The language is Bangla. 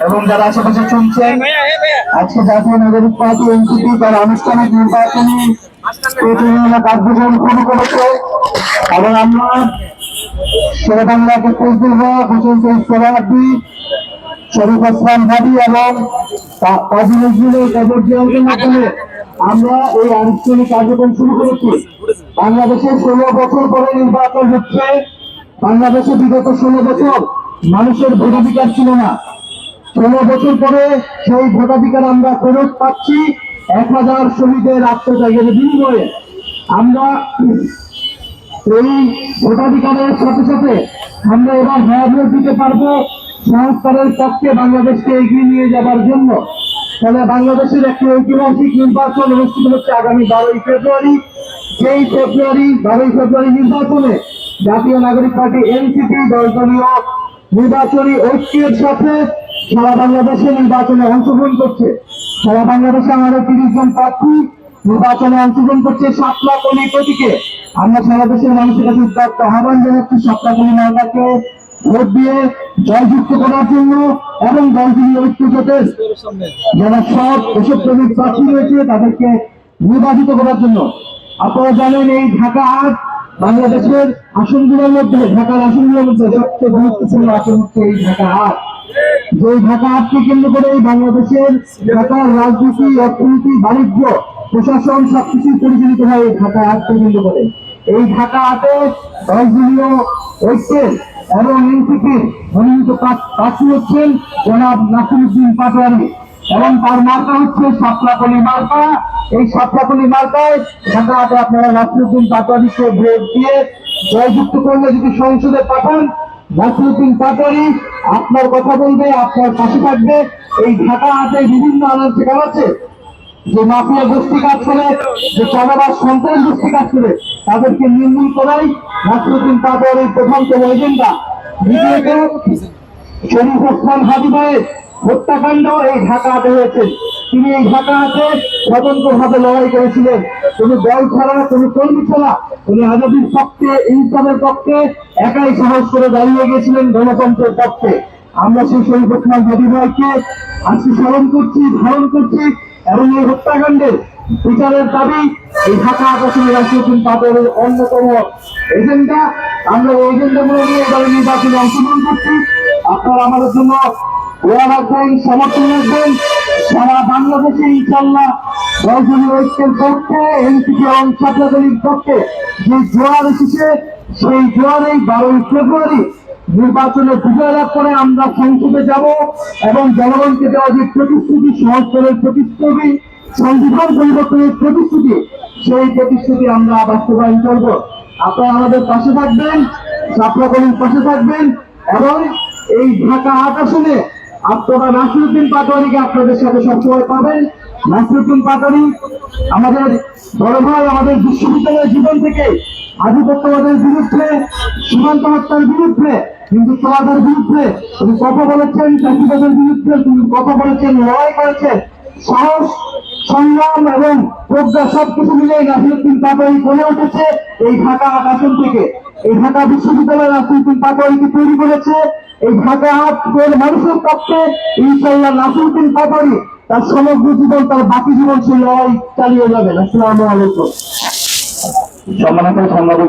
এবং যারা আশেপাশে শুনছেন, আজকে জাতীয় নাগরিক পার্টি এনসিপি তার আনুষ্ঠানিক নির্বাচনী কার্যক্রম শুরু করেছে এবং আমরা শেরেবাংলাকে হোসেন শহীদ সোহরাওয়ার্দী, শরীফ ওসমান হাদি এবং কাজী নজরুলের কবরজিয়ালদের মাধ্যমে আমরা এই আনুষ্ঠানিক কার্যক্রম শুরু করেছি। বাংলাদেশের 16 বছর পরে নির্বাচন হচ্ছে। বাংলাদেশে বিগত 16 বছর মানুষের ভোটাধিকার ছিল না। 16 বছর পরে সেই ভোটাধিকার আমরা ফেরত পাচ্ছি 1000 শহীদের আত্মত্যাগের বিনিময়ে। আমরা এই ভোটাধিকারের সাথে সাথে আমরা এবার হ্যাঁ ভোট দিতে পারবো সংস্কারের পক্ষে বাংলাদেশকে এগিয়ে নিয়ে যাবার জন্য। তাহলে বাংলাদেশের একটি ঐতিহাসিক নির্বাচন অনুষ্ঠিত হচ্ছে আগামী 12ই ফেব্রুয়ারি। সেই 12ই ফেব্রুয়ারি নির্বাচনে জাতীয় নাগরিক পার্টি এনসিপি দলীয় নির্বাচনী ঐক্যের সাথে সারা বাংলাদেশে নির্বাচনে অংশগ্রহণ করছে। সারা বাংলাদেশে আমাদের 30 জন প্রার্থী নির্বাচনে অংশগ্রহণ করছে সাতলাকলি প্রতীকে। আমরা সারা দেশের মানুষের কাছে উদ্যোক্ত আহ্বান জানাচ্ছি সাতলাকলি মার্কাকে ভোট দিয়ে জয়যুক্ত করার জন্য এবং দলগুলি ঐক্য জোটের যারা সব দেশপ্রেমিক প্রার্থী রয়েছে তাদেরকে নির্বাচিত করার জন্য। আপনারা জানেন এই ঢাকা 8 বাংলাদেশের আসনগুলোর মধ্যে, ঢাকার আসনগুলোর মধ্যে সবচেয়ে গুরুত্বপূর্ণ আসন হচ্ছে এই ঢাকা 8। যে ঢাকা 8কে কেন্দ্র করে বাংলাদেশের ঢাকার রাজনীতি, অর্থনীতি, বাণিজ্য, প্রশাসন সবকিছু পরিচালিত হয় এই ঢাকা 8কে কেন্দ্র করে। এই ঢাকা 8-এ দলীয় ঐক্যের এবং এনসিপির মনোনীত প্রার্থী হচ্ছেন জনাব নাসিরউদ্দিন পাটোয়ারি এবং তার মার্কা হচ্ছে সাতলাকলি মার্কা। এই সাতলাকলি মার্কায় ঢাকা 8-এ আপনারা নাসিরউদ্দিন পাটোয়ারিকে ভোট দিয়ে জয়যুক্ত করলে যদি সংসদে পাঠান, নাসিরউদ্দিন পাটোয়ারি আপনার কথা বলবে, আপনার পাশে থাকবে। এই ঢাকা 8-এ বিভিন্ন আনাচে কানাচে যে মাফিয়া গোষ্ঠী কাজ করে, যে চাঁদাবাজ সন্ত্রাস গোষ্ঠী কাজ করে, তাদেরকে নির্মূল করাই নাসিরউদ্দিন পাটোয়ারির প্রধানতম এজেন্ডা। দ্বিতীয়ত, শরীফ ওসমান হাদি ভাইয়ের হত্যাকাণ্ড এই ঢাকা 8-এ হয়েছে। তিনি এই ঢাকা 8-এ স্বতন্ত্রভাবে লড়াই করেছিলেন, কোন দল ছাড়া, কোন কর্মী ছাড়া। উনি আজাদির পক্ষে, ইনসাফের পক্ষে একাই সাহস করে দাঁড়িয়ে গেছিলেন গণতন্ত্রের পক্ষে। আমরা সেই শরীফ ওসমান হাদি ভাইকে আজকে স্মরণ করছি, ধারণ করছি এবং এই হত্যাকাণ্ডের বিচারের দাবি এই ঢাকা 8 আসনে নাসিরউদ্দিন পাটোয়ারির অন্যতম এজেন্ডা। আমরা এই এজেন্ডাগুলো নিয়ে এবারে নির্বাচনে অংশগ্রহণ করছি। আপনারা আমাদের জন্য দোয়া রাখবেন, সমর্থন রাখবেন। সারা বাংলাদেশে ইনশাআল্লাহ দলীয় ঐক্যের পক্ষে, এনসিপি এবং ছাত্রদলের পক্ষে যে জোয়ার এসেছে, সেই জোয়ারেই 12ই ফেব্রুয়ারি নির্বাচনে বিজয় লাভ করে আমরা সংসদে যাব এবং জনগণকে দেওয়া যে প্রতিশ্রুতি, সংস্কারের প্রতিশ্রুতি, সংবিধান পরিবর্তনের প্রতিশ্রুতি, সেই প্রতিশ্রুতি আমরা বাস্তবায়ন করব। আপনারা আমাদের পাশে থাকবেন, ছাত্রদলের পাশে থাকবেন এবং এই ঢাকা 8 আসনে আপনারা নাসিরউদ্দিন পাটোয়ারিকে আপনাদের সাথে সবসময় পাবেন। নাসিরউদ্দিন পাটোয়ারি আমাদের বড় ভাই, আমাদের বিশ্ববিদ্যালয়ের জীবন থেকে আধিপত্যবাদের বিরুদ্ধে, সীমান্ত হত্যার বিরুদ্ধে, হিন্দুত্ববাদের বিরুদ্ধে তিনি কথা বলেছেন, চাষিবাদের বিরুদ্ধে তিনি কথা বলেছেন, লড়াই করেছেন। সাহস, সংগ্রাম এবং প্রজ্ঞা সবকিছু মিলে নাসিরউদ্দিন পাটোয়ারি গড়ে উঠেছে এই ঢাকা 8 আসন থেকে। এই ঢাকা বিশ্ববিদ্যালয় নাসিরউদ্দিন পাটোয়ারিকে তৈরি করেছে। এই ঢাকা 8 মানুষের পক্ষে ইনশাআল্লাহ নাসিরউদ্দিন পাটোয়ারি তার সমগ্র জীবন, তার বাকি জীবন সে লড়াই চালিয়ে যাবেন। আসসালামু আলাইকুম। সম্মানিত সাংবাদিক